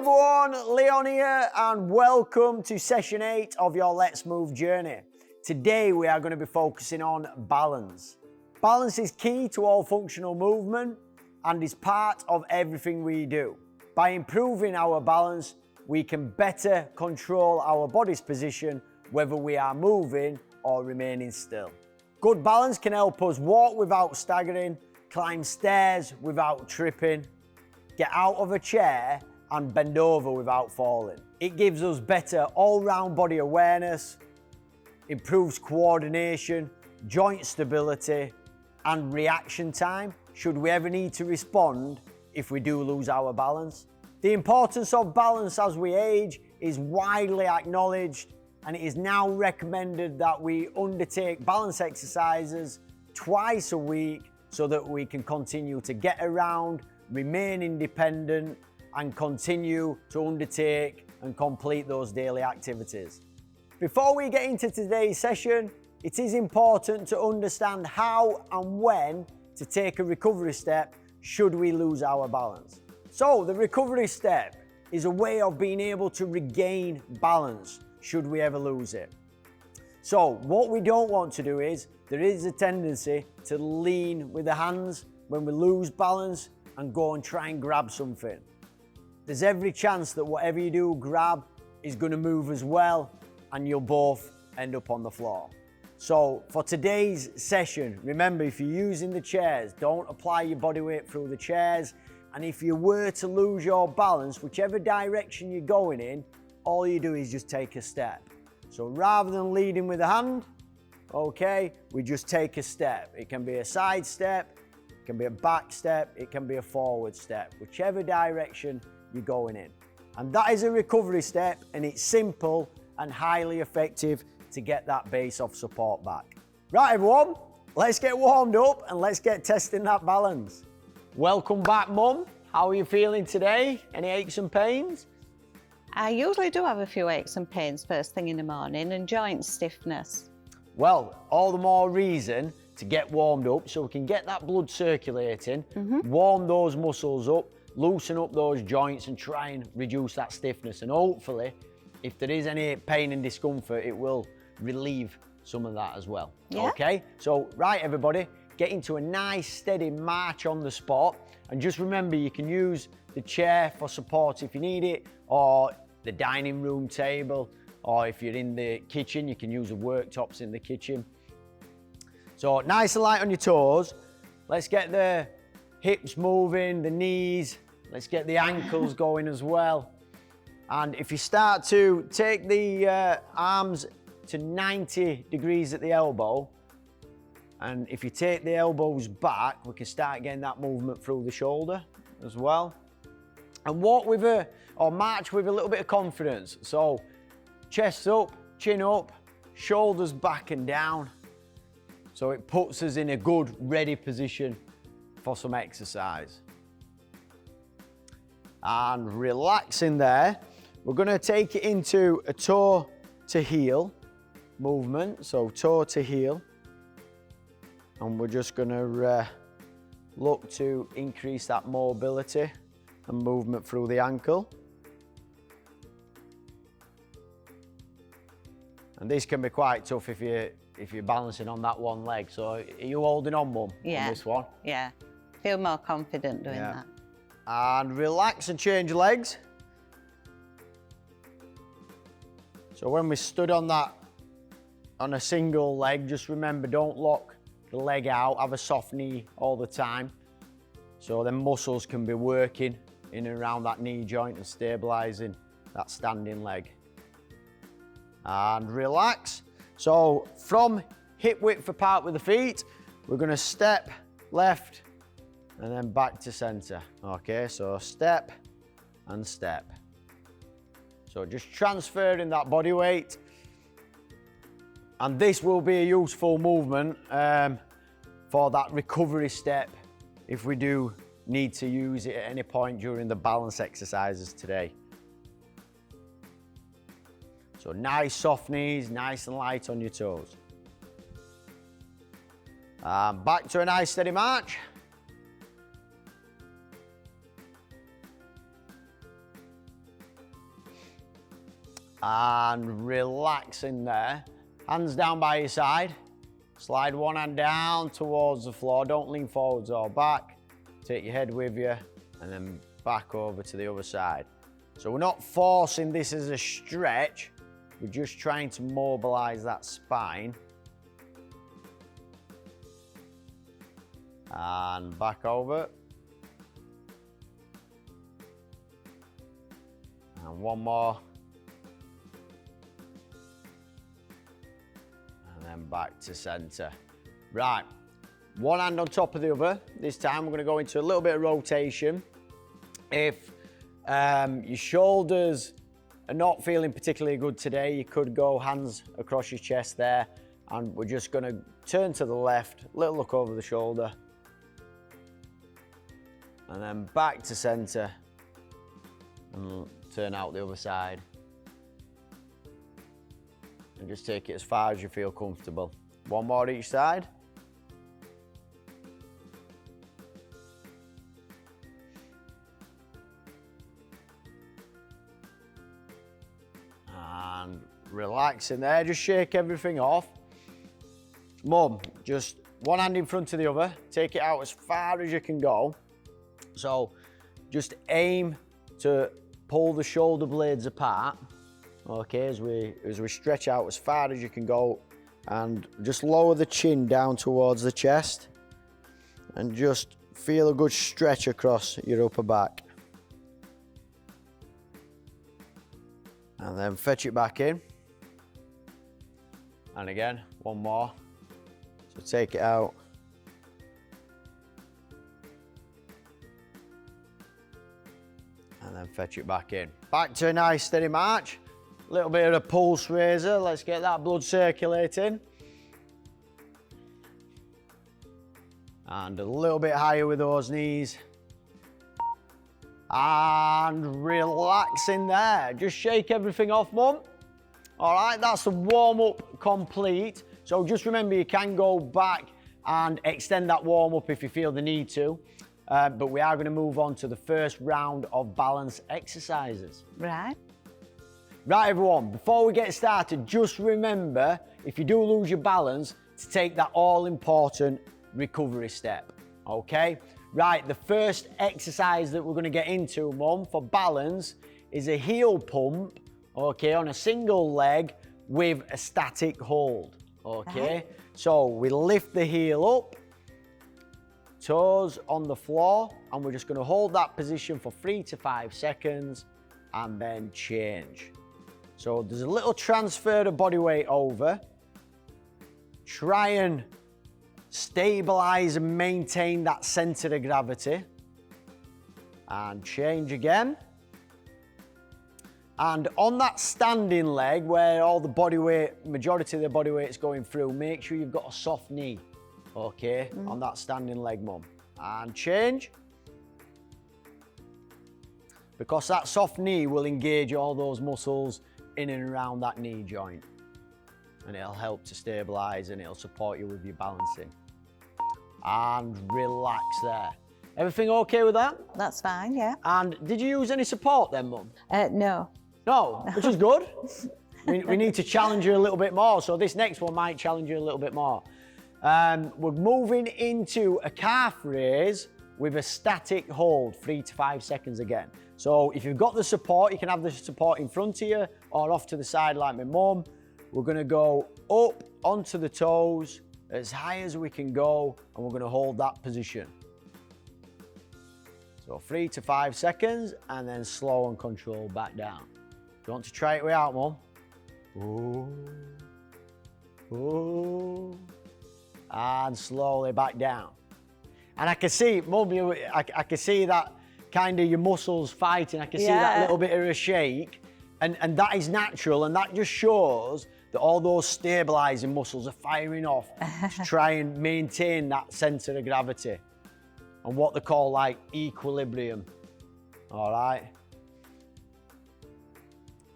everyone, Leon here, and welcome to session 8 of your Let's Move journey. Today we are going to be focusing on balance. Balance is key to all functional movement and is part of everything we do. By improving our balance, we can better control our body's position, whether we are moving or remaining still. Good balance can help us walk without staggering, climb stairs without tripping, get out of a chair and bend over without falling. It gives us better all-round body awareness, improves coordination, joint stability, and reaction time should we ever need to respond if we do lose our balance. The importance of balance as we age is widely acknowledged, and it is now recommended that we undertake balance exercises twice a week so that we can continue to get around, remain independent, and continue to undertake and complete those daily activities. Before we get into today's session, it is important to understand how and when to take a recovery step should we lose our balance. So the recovery step is a way of being able to regain balance should we ever lose it. So what we don't want to do is, there is a tendency to lean with the hands when we lose balance and go and try and grab something. There's every chance that whatever you do grab is going to move as well, and you'll both end up on the floor. So for today's session, remember, if you're using the chairs, don't apply your body weight through the chairs. And if you were to lose your balance, whichever direction you're going in, all you do is just take a step. So rather than leading with the hand, okay, we just take a step. It can be a side step, it can be a back step, it can be a forward step, whichever direction you're going in. And that is a recovery step, and it's simple and highly effective to get that base of support back. Right everyone, let's get warmed up and let's get testing that balance. Welcome back, Mum. How are you feeling today? Any aches and pains? I usually do have a few aches and pains first thing in the morning and joint stiffness. Well, all the more reason to get warmed up so we can get that blood circulating, warm those muscles up, loosen up those joints and try and reduce that stiffness. And hopefully, if there is any pain and discomfort, it will relieve some of that as well. Yeah. Okay, so right everybody, get into a nice steady march on the spot. And just remember, you can use the chair for support if you need it, or the dining room table, or if you're in the kitchen, you can use the worktops in the kitchen. So nice and light on your toes. Let's get the hips moving, the knees, let's get the ankles going as well. And if you start to take the arms to 90 degrees at the elbow, and if you take the elbows back, we can start getting that movement through the shoulder as well. And walk with or march with a little bit of confidence. So chest up, chin up, shoulders back and down. So it puts us in a good, ready position for some exercise. And relaxing there, we're going to take it into a toe to heel movement. So toe to heel. And we're just going to look to increase that mobility and movement through the ankle. And this can be quite tough if you're balancing on that one leg. So are you holding on, Mum, Yeah. on this one? Yeah, feel more confident doing that. And relax and change legs. So when we stood on that, on a single leg, just remember, don't lock the leg out, have a soft knee all the time. So then muscles can be working in and around that knee joint and stabilizing that standing leg. And relax. So from hip width apart with the feet, we're going to step left and then back to center. Okay, so step and step. So just transferring that body weight. And this will be a useful movement for that recovery step if we do need to use it at any point during the balance exercises today. So nice soft knees, nice and light on your toes. Back to a nice steady march. And relax in there. Hands down by your side. Slide one hand down towards the floor. Don't lean forwards or back. Take your head with you and then back over to the other side. So we're not forcing this as a stretch. We're just trying to mobilize that spine. And back over. And one more. And then back to center. Right, one hand on top of the other. This time we're gonna go into a little bit of rotation. If your shoulders are not feeling particularly good today, you could go hands across your chest there, and we're just gonna turn to the left, little look over the shoulder, and then back to center, and turn out the other side. And just take it as far as you feel comfortable. One more each side. And relax in there, just shake everything off. Mum, just one hand in front of the other, take it out as far as you can go. So just aim to pull the shoulder blades apart, okay, as we stretch out as far as you can go, and just lower the chin down towards the chest and just feel a good stretch across your upper back. And then fetch it back in. And again, one more. So take it out. And then fetch it back in. Back to a nice steady march. A little bit of a pulse raiser. Let's get that blood circulating. And a little bit higher with those knees. And relax in there. Just shake everything off, Mum. All right, that's the warm-up complete. So just remember, you can go back and extend that warm-up if you feel the need to. But we are going to move on to the first round of balance exercises. Right. Right, everyone, before we get started, just remember, if you do lose your balance, to take that all-important recovery step, okay? Right, the first exercise that we're going to get into, Mum, for balance is a heel pump, okay, on a single leg with a static hold, okay? So we lift the heel up, toes on the floor, and we're just going to hold that position for 3 to 5 seconds and then change. So there's a little transfer of body weight over. Try and stabilize and maintain that center of gravity. And change again. And on that standing leg where all the body weight, majority of the body weight is going through, make sure you've got a soft knee, okay, on that standing leg, Mum. And change. Because that soft knee will engage all those muscles in and around that knee joint. And it'll help to stabilize and it'll support you with your balancing. And relax there. Everything okay with that? That's fine, yeah. And did you use any support then, Mum? No. No, which is good. we need to challenge you a little bit more, so this next one might challenge you a little bit more. We're moving into a calf raise with a static hold, 3 to 5 seconds again. So if you've got the support, you can have the support in front of you or off to the side like my mum. We're gonna go up onto the toes as high as we can go, and we're gonna hold that position. So 3 to 5 seconds, and then slow and control back down. You want to try it without, Mum? Ooh. Ooh. And slowly back down. And I can see, Mum, I can see that kind of your muscles fighting. I can see that little bit of a shake. And that is natural, and that just shows that all those stabilizing muscles are firing off to try and maintain that center of gravity and what they call like equilibrium. All right.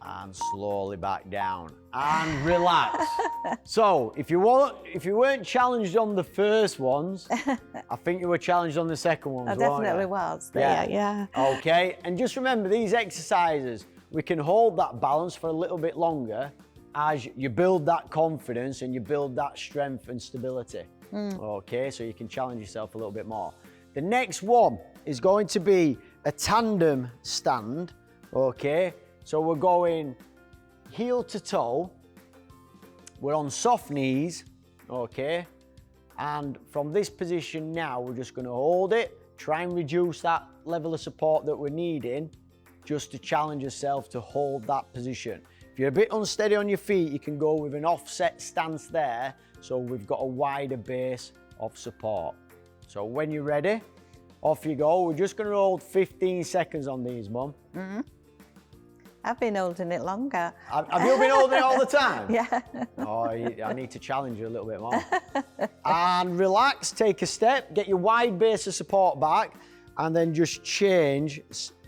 And slowly back down and relax. So if you weren't challenged on the first ones, I think you were challenged on the second ones. I definitely was. Yeah. Okay, and just remember these exercises, we can hold that balance for a little bit longer as you build that confidence and you build that strength and stability. Okay, so you can challenge yourself a little bit more. The next one is going to be a tandem stand. Okay, so we're going heel to toe. We're on soft knees. Okay, and from this position now, we're just going to hold it, try and reduce that level of support that we're needing, just to challenge yourself to hold that position. If you're a bit unsteady on your feet, you can go with an offset stance there, so we've got a wider base of support. So when you're ready, off you go. We're just going to hold 15 seconds on these, Mum. I've been holding it longer. Have you been holding it all the time? Yeah. Oh, I need to challenge you a little bit more. And relax, take a step, get your wide base of support back, and then just change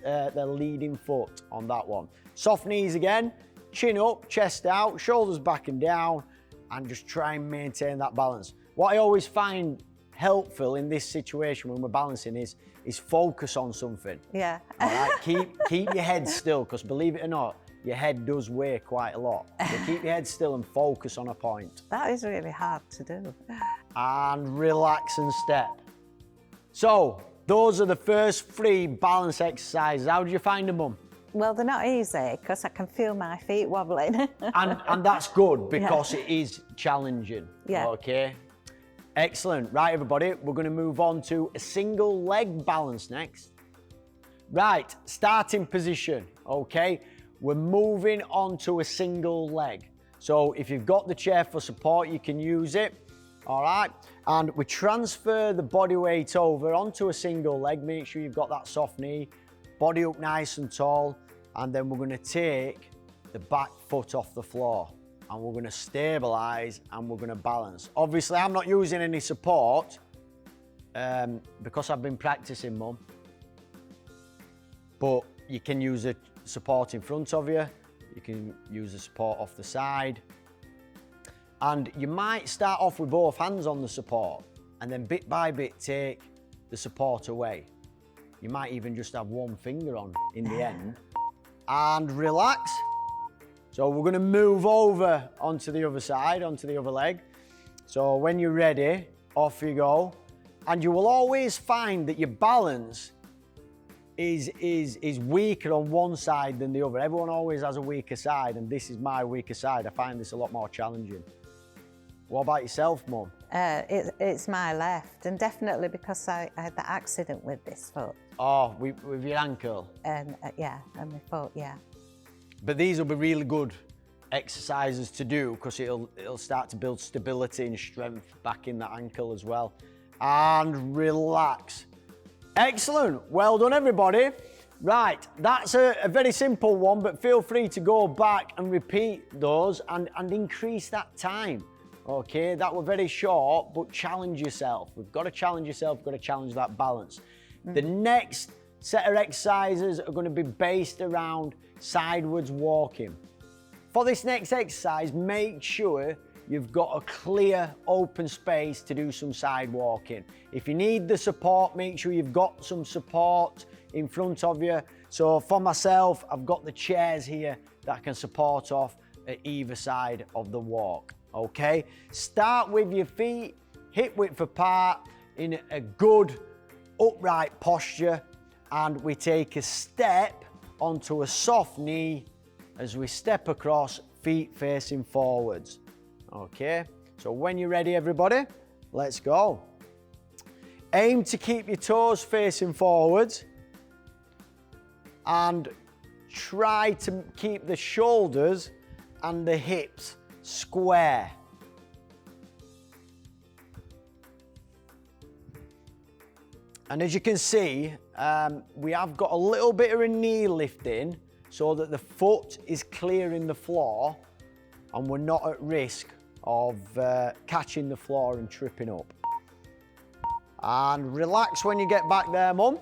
the leading foot on that one. Soft knees again, chin up, chest out, shoulders back and down, and just try and maintain that balance. What I always find helpful in this situation when we're balancing is focus on something. Yeah. All right, keep your head still, because believe it or not, your head does weigh quite a lot. So keep your head still and focus on a point. That is really hard to do. And relax and step. So those are the first 3 balance exercises. How did you find them, Mum? Well, they're not easy because I can feel my feet wobbling. and that's good, because it is challenging. Yeah. Okay. Excellent. Right, everybody, we're going to move on to a single leg balance next. Right, starting position. Okay, we're moving on to a single leg. So if you've got the chair for support, you can use it. All right, and we transfer the body weight over onto a single leg. Make sure you've got that soft knee, body up nice and tall, and then we're going to take the back foot off the floor, and we're going to stabilize and we're going to balance. Obviously, I'm not using any support because I've been practicing, Mum. But you can use a support in front of you. You can use the support off the side. And you might start off with both hands on the support and then bit by bit take the support away. You might even just have one finger on in the end. And relax. So we're going to move over onto the other side, onto the other leg. So when you're ready, off you go. And you will always find that your balance is weaker on one side than the other. Everyone always has a weaker side, and this is my weaker side. I find this a lot more challenging. What about yourself, Mum? It's my left, and definitely because I had that accident with this foot. Oh, with your ankle? And yeah, and my foot, yeah. But these will be really good exercises to do, because it'll start to build stability and strength back in that ankle as well. And relax. Excellent. Well done, everybody. Right, that's a very simple one, but feel free to go back and repeat those and increase that time. Okay, that were very short, but challenge yourself. We've got to challenge yourself, we've got to challenge that balance. The next set of exercises are going to be based around sideways walking. For this next exercise, make sure you've got a clear open space to do some side walking. If you need the support, make sure you've got some support in front of you. So for myself, I've got the chairs here that I can support off at either side of the walk. Okay, start with your feet hip width apart in a good upright posture, and we take a step onto a soft knee as we step across, feet facing forwards. Okay, so when you're ready, everybody, let's go. Aim to keep your toes facing forwards and try to keep the shoulders and the hips square. And as you can see, we have got a little bit of a knee lifting so that the foot is clearing the floor and we're not at risk of catching the floor and tripping up. And relax when you get back there, Mum.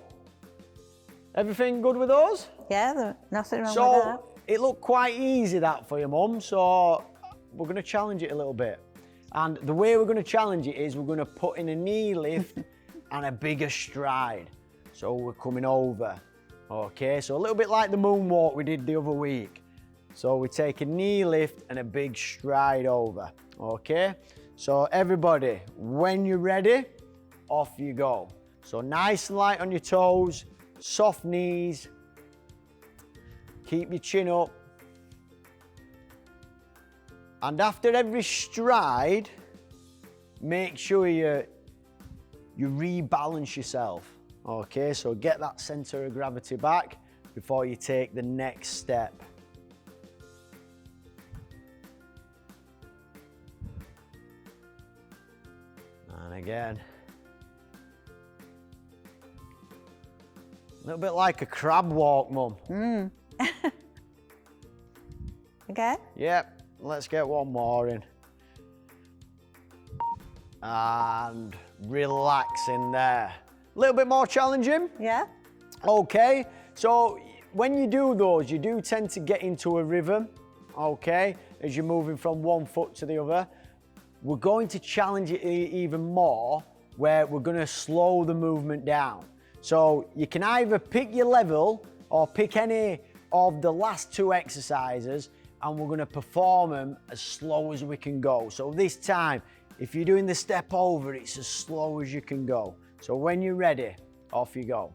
Everything good with those? Yeah, there's nothing wrong with that. So it looked quite easy that for you, Mum, so we're going to challenge it a little bit. And the way we're going to challenge it is we're going to put in a knee lift and a bigger stride. So we're coming over Okay, so a little bit like the moonwalk we did the other week. So we take a knee lift and a big stride over. Okay, so everybody, when you're ready, off you go. So nice and light on your toes, soft knees, keep your chin up. And after every stride, make sure you rebalance yourself. Okay, so get that center of gravity back before you take the next step. And again. A little bit like a crab walk, Mum. Again? Yep, let's get one more in. And relax in there. A little bit more challenging. Yeah. Okay, so when you do those, you do tend to get into a rhythm, okay, as you're moving from one foot to the other. We're going to challenge it even more, where we're going to slow the movement down. So you can either pick your level or pick any of the last two exercises, and we're going to perform them as slow as we can go. So this time, if you're doing the step over, it's as slow as you can go. So when you're ready, off you go.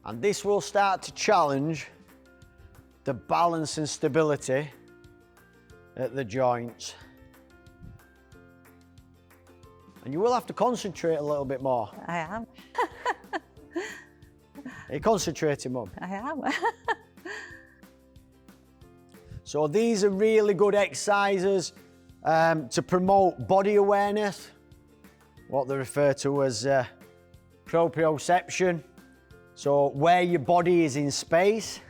And this will start to challenge the balance and stability at the joints. And you will have to concentrate a little bit more. I am. Are you concentrating, Mum? I am. So these are really good exercises to promote body awareness, what they refer to as proprioception. So where your body is in space.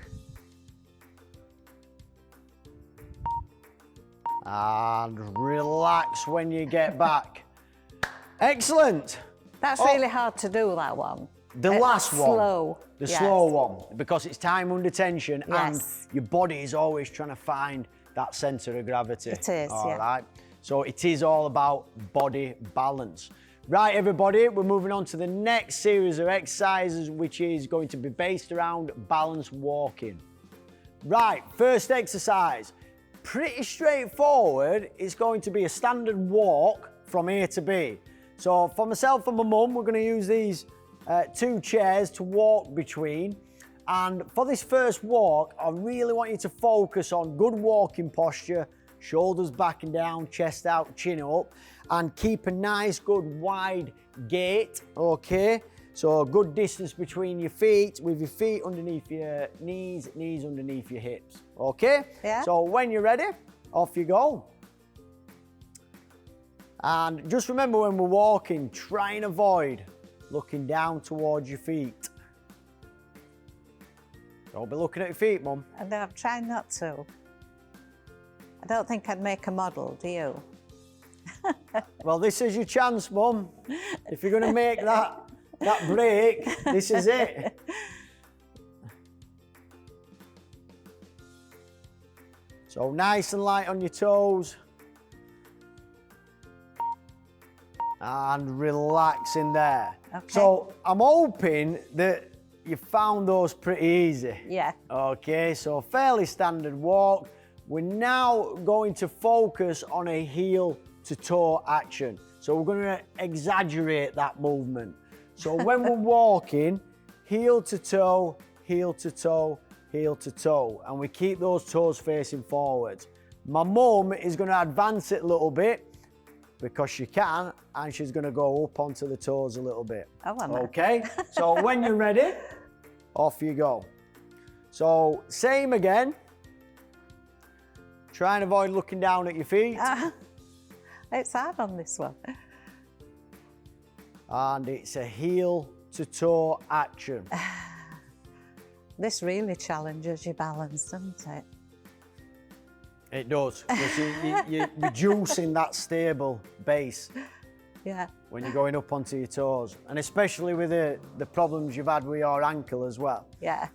And relax when you get back. Excellent. That's really hard to do, that one. The last one. Slow. The Yes. slow one, because it's time under tension Yes. and your body is always trying to find that center of gravity. It is, All yeah. right. So it is all about body balance. Right, everybody, we're moving on to the next series of exercises, which is going to be based around balance walking. Right, first exercise. Pretty straightforward. It's going to be a standard walk from A to B. So for myself and my mum, we're going to use these two chairs to walk between. And for this first walk, I really want you to focus on good walking posture, shoulders back and down, chest out, chin up, and keep a nice, good, wide gait, okay? So a good distance between your feet, with your feet underneath your knees, knees underneath your hips, okay? Yeah. So when you're ready, off you go. And just remember, when we're walking, try and avoid looking down towards your feet. Don't be looking at your feet, Mum. And I'm trying not to. I don't think I'd make a model, do you? Well, this is your chance, Mum. If you're going to make that break, this is it. So nice and light on your toes. And relax in there. Okay. So I'm hoping that you found those pretty easy. Yeah. Okay, so fairly standard walk. We're now going to focus on a heel to toe action. So we're going to exaggerate that movement. So when we're walking, heel to toe, heel to toe, heel to toe, and we keep those toes facing forwards. My mum is going to advance it a little bit because she can, and she's going to go up onto the toes a little bit. Oh, am I? Okay, so when you're ready, off you go. So same again. Try and avoid looking down at your feet. It's hard on this one. And it's a heel to toe action. This really challenges your balance, doesn't it? It does, because you're reducing that stable base Yeah. when you're going up onto your toes, and especially with the problems you've had with your ankle as well. Yeah.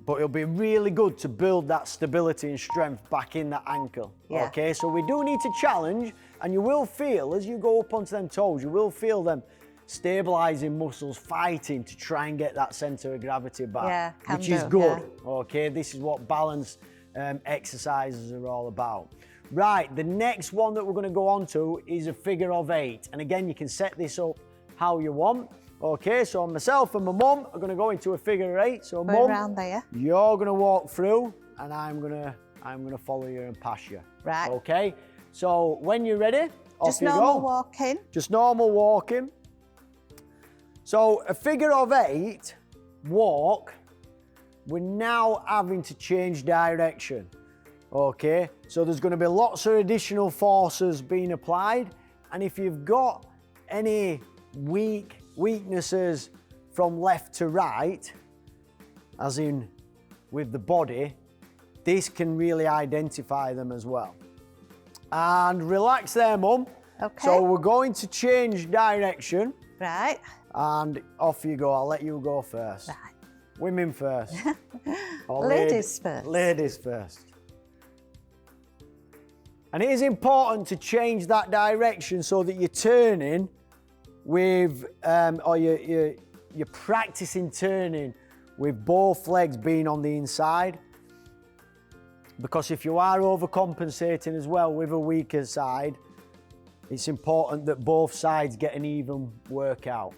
But it'll be really good to build that stability and strength back in that ankle. Yeah. Okay, so we do need to challenge And you will feel, as you go up onto them toes, you will feel them stabilizing muscles fighting to try and get that center of gravity back, which is good. Yeah. Okay, this is what balance exercises are all about. Right, the next one that we're going to go on to is a figure of 8. And again, you can set this up how you want. Okay, so myself and my mum are going to go into a figure of 8. So mum, around there. You're going to walk through, and I'm gonna follow you and pass you. Right. Okay. So when you're ready, off you go. Just normal walking. Just normal walking. So a figure of 8 walk. We're now having to change direction. Okay. So there's going to be lots of additional forces being applied, and if you've got any weaknesses from left to right, as in with the body, this can really identify them as well. And relax there, Mum. Okay. So we're going to change direction. Right. And off you go. I'll let you go first. Right. Women first. Ladies first. Ladies first. And it is important to change that direction so that you're turning with, or you're practicing turning with both legs being on the inside. Because if you are overcompensating as well with a weaker side, it's important that both sides get an even workout.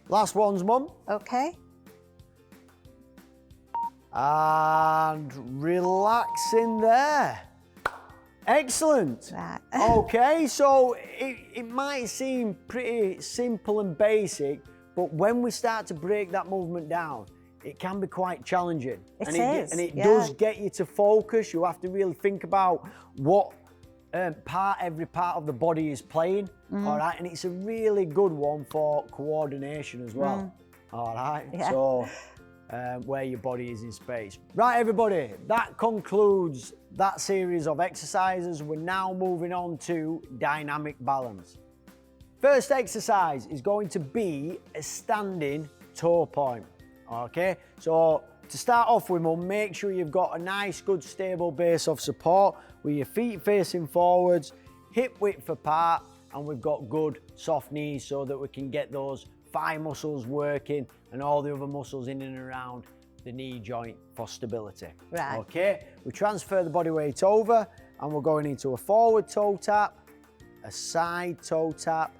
Last ones, Mum. Okay. And relaxing there. Excellent. Right. Okay, so it might seem pretty simple and basic, but when we start to break that movement down, it can be quite challenging. And it does get you to focus. You have to really think about what every part of the body is playing. All right, and it's a really good one for coordination as well. All right, so where your body is in space. Right, everybody, that concludes that series of exercises. We're now moving on to dynamic balance. First exercise is going to be a standing toe point. Okay, so to start off with, Mum, make sure you've got a nice, good, stable base of support with your feet facing forwards, hip width apart, and we've got good, soft knees so that we can get those thigh muscles working and all the other muscles in and around the knee joint for stability. Right. Okay, we transfer the body weight over and we're going into a forward toe tap, a side toe tap,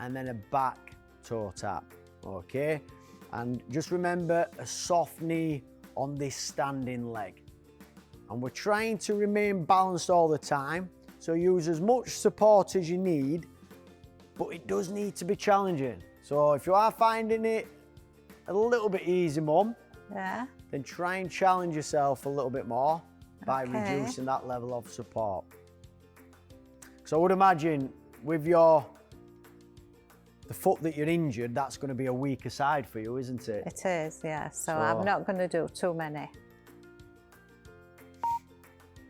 and then a back toe tap. Okay. And just remember a soft knee on this standing leg. And we're trying to remain balanced all the time. So use as much support as you need, but it does need to be challenging. So if you are finding it a little bit easy, Mum, then try and challenge yourself a little bit more by reducing that level of support. So I would imagine with the foot that you're injured, that's going to be a weaker side for you, isn't it? It is, yeah. So I'm not going to do too many.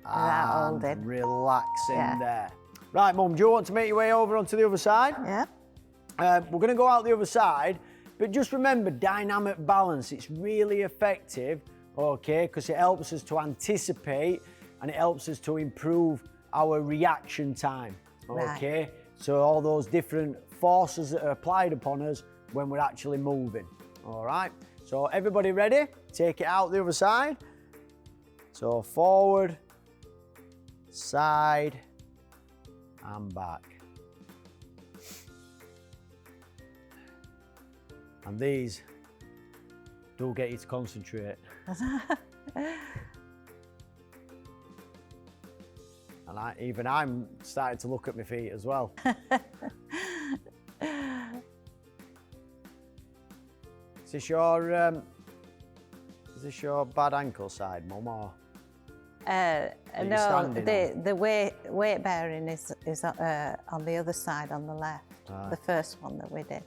And relaxing there. Right, Mum, do you want to make your way over onto the other side? Yeah. We're going to go out the other side, but just remember dynamic balance. It's really effective, okay, because it helps us to anticipate and it helps us to improve our reaction time, okay? Right. So all those different forces that are applied upon us when we're actually moving, all right? So everybody ready? Take it out the other side. So forward, side, and back. And these do get you to concentrate. And even I'm starting to look at my feet as well. Is this your bad ankle side, Mum, or? No, the weight bearing is on the other side, on the left. Right. The first one that we did.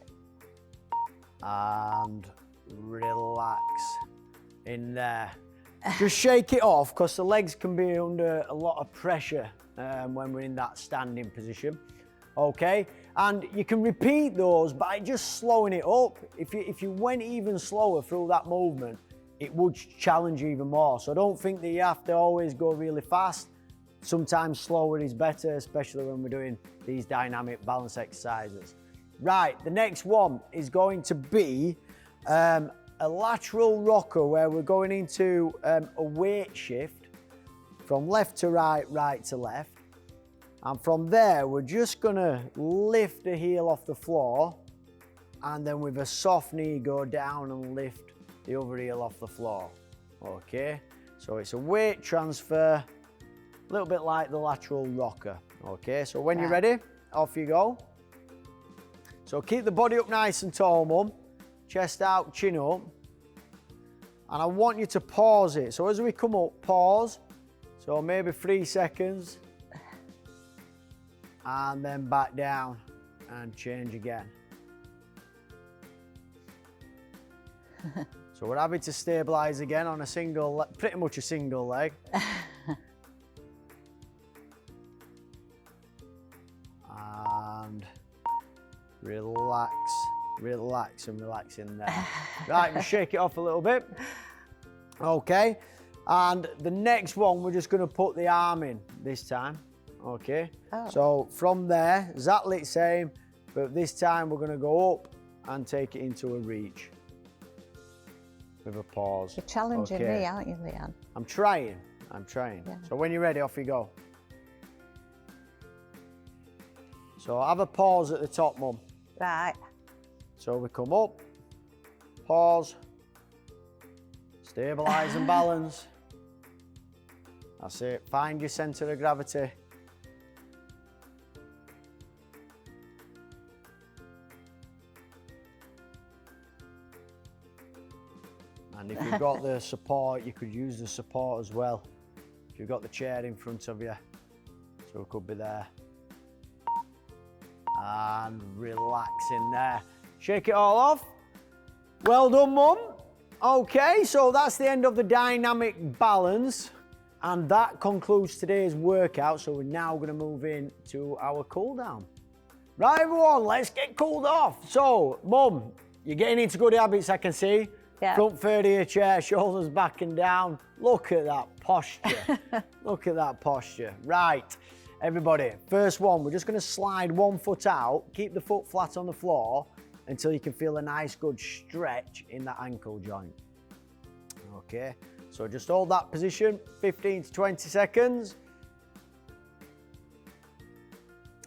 And relax in there. Just shake it off because the legs can be under a lot of pressure when we're in that standing position. Okay, and you can repeat those by just slowing it up. If you went even slower through that movement, it would challenge you even more. So I don't think that you have to always go really fast. sometimes slower is better, especially when we're doing these dynamic balance exercises. Right, the next one is going to be a lateral rocker where we're going into a weight shift from left to right, right to left. And from there, we're just gonna lift the heel off the floor and then with a soft knee, go down and lift the other heel off the floor. Okay, so it's a weight transfer, a little bit like the lateral rocker. Okay, so when you're ready, off you go. So keep the body up nice and tall, Mum. Chest out, chin up. And I want you to pause it. So as we come up, pause. So maybe 3 seconds. And then back down and change again. So we're having to stabilize again on a single, pretty much a single leg. And relax, relax and relax in there. Right, just shake it off a little bit. Okay, and the next one, we're just gonna put the arm in this time, okay? Oh. So from there, exactly the same, but this time we're gonna go up and take it into a reach with a pause. You're challenging me, aren't you, Leanne? I'm trying. Yeah. So when you're ready, off you go. So have a pause at the top, Mum. Right. So we come up, pause, stabilise and balance. That's it. Find your centre of gravity. And if you've got the support, you could use the support as well. If you've got the chair in front of you, so it could be there. And relax in there. Shake it all off. Well done, Mum. Okay, so that's the end of the dynamic balance. And that concludes today's workout. So we're now going to move into our cool down. Right, everyone, let's get cooled off. So, Mum, you're getting into good habits, I can see. Yeah. Front third of your chair, shoulders back and down. Look at that posture. Look at that posture. Right. Everybody, first one, we're just going to slide one foot out, keep the foot flat on the floor until you can feel a nice good stretch in that ankle joint. Okay, so just hold that position, 15 to 20 seconds.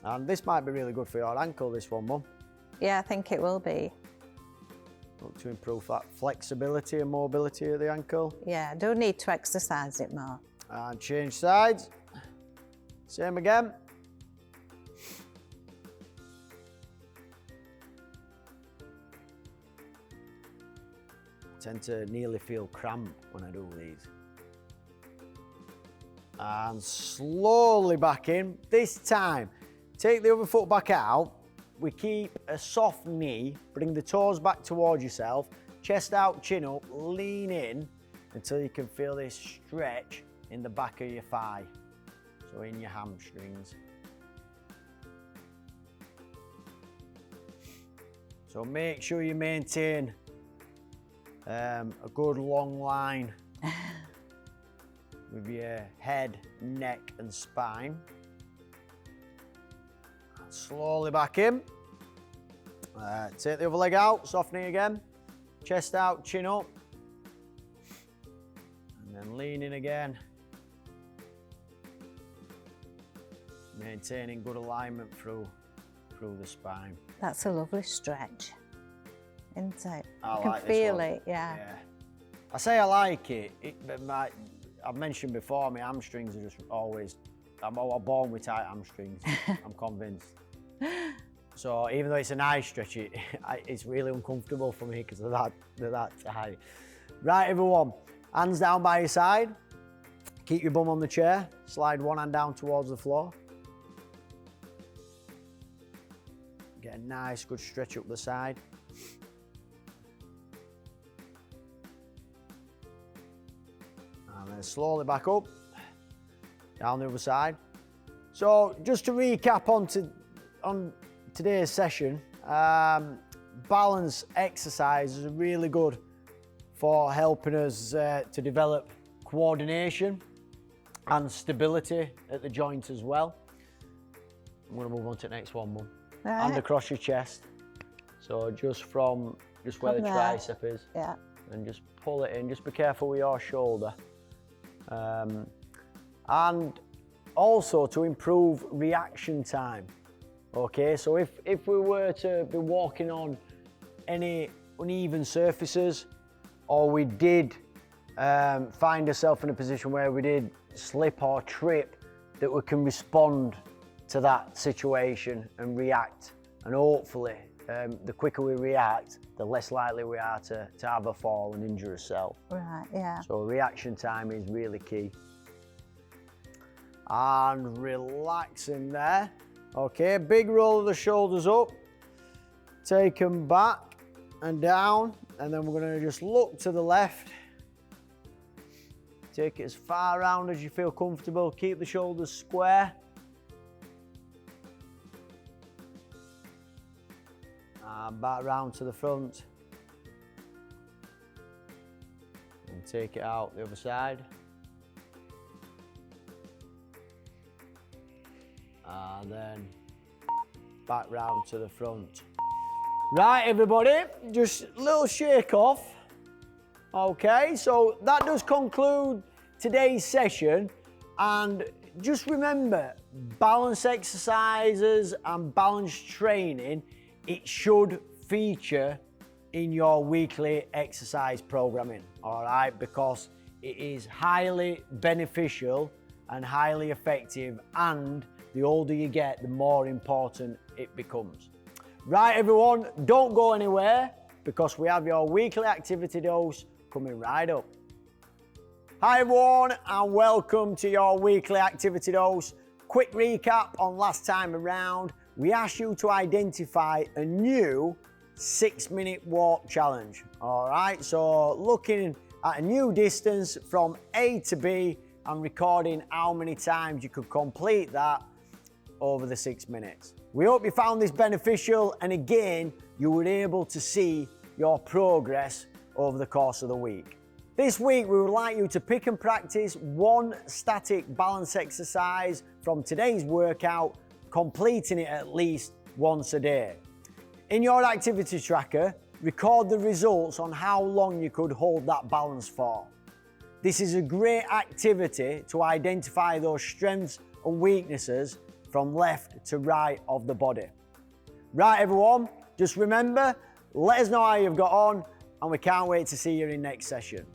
And this might be really good for your ankle, this one, Mum. Yeah, I think it will be. Look to improve that flexibility and mobility of the ankle. Yeah, I do need to exercise it more. And change sides. Same again. I tend to nearly feel cramp when I do these. And slowly back in. This time, take the other foot back out. We keep a soft knee, bring the toes back towards yourself, chest out, chin up, lean in until you can feel this stretch in the back of your thigh. So in your hamstrings. So make sure you maintain a good long line with your head, neck and spine. And slowly back in. Take the other leg out, soft knee again. Chest out, chin up. And then lean in again. Maintaining good alignment through the spine. That's a lovely stretch, isn't it? I You can like feel this one. it, yeah. I say I like it, but I've mentioned before, my hamstrings are just always, I'm born with tight hamstrings, I'm convinced. So even though it's a nice stretch, it's really uncomfortable for me because they're that tight. Right, everyone, hands down by your side. Keep your bum on the chair, slide one hand down towards the floor. Get a nice good stretch up the side. And then slowly back up, down the other side. So just to recap on today's session, balance exercises are really good for helping us to develop coordination and stability at the joint as well. I'm going to move on to the next one, Mum. Right. Hand across your chest. So just where the tricep is. Yeah. And just pull it in. Just be careful with your shoulder. And also to improve reaction time. Okay, so if we were to be walking on any uneven surfaces, or we did find ourselves in a position where we did slip or trip, that we can respond to that situation and react. And hopefully, the quicker we react, the less likely we are to have a fall and injure ourselves. Right, yeah. So reaction time is really key. And relaxing there. Okay, big roll of the shoulders up. Take them back and down. And then we're going to just look to the left. Take it as far around as you feel comfortable. Keep the shoulders square. And back round to the front. And take it out the other side. And then back round to the front. Right, everybody, just a little shake off. Okay, so that does conclude today's session. And just remember, balance exercises and balance training, it should feature in your weekly exercise programming, all right? Because it is highly beneficial and highly effective, and the older you get, the more important it becomes. Right, everyone, don't go anywhere, because we have your weekly activity dose coming right up. Hi everyone, and welcome to your weekly activity dose. Quick recap on last time around. We asked you to identify a new 6-minute walk challenge. All right, so looking at a new distance from A to B and recording how many times you could complete that over the 6 minutes. We hope you found this beneficial, and again, you were able to see your progress over the course of the week. This week, we would like you to pick and practice one static balance exercise from today's workout, completing it at least once a day. In your activity tracker, record the results on how long you could hold that balance for. This is a great activity to identify those strengths and weaknesses from left to right of the body. Right, everyone, just remember, let us know how you've got on, and we can't wait to see you in next session.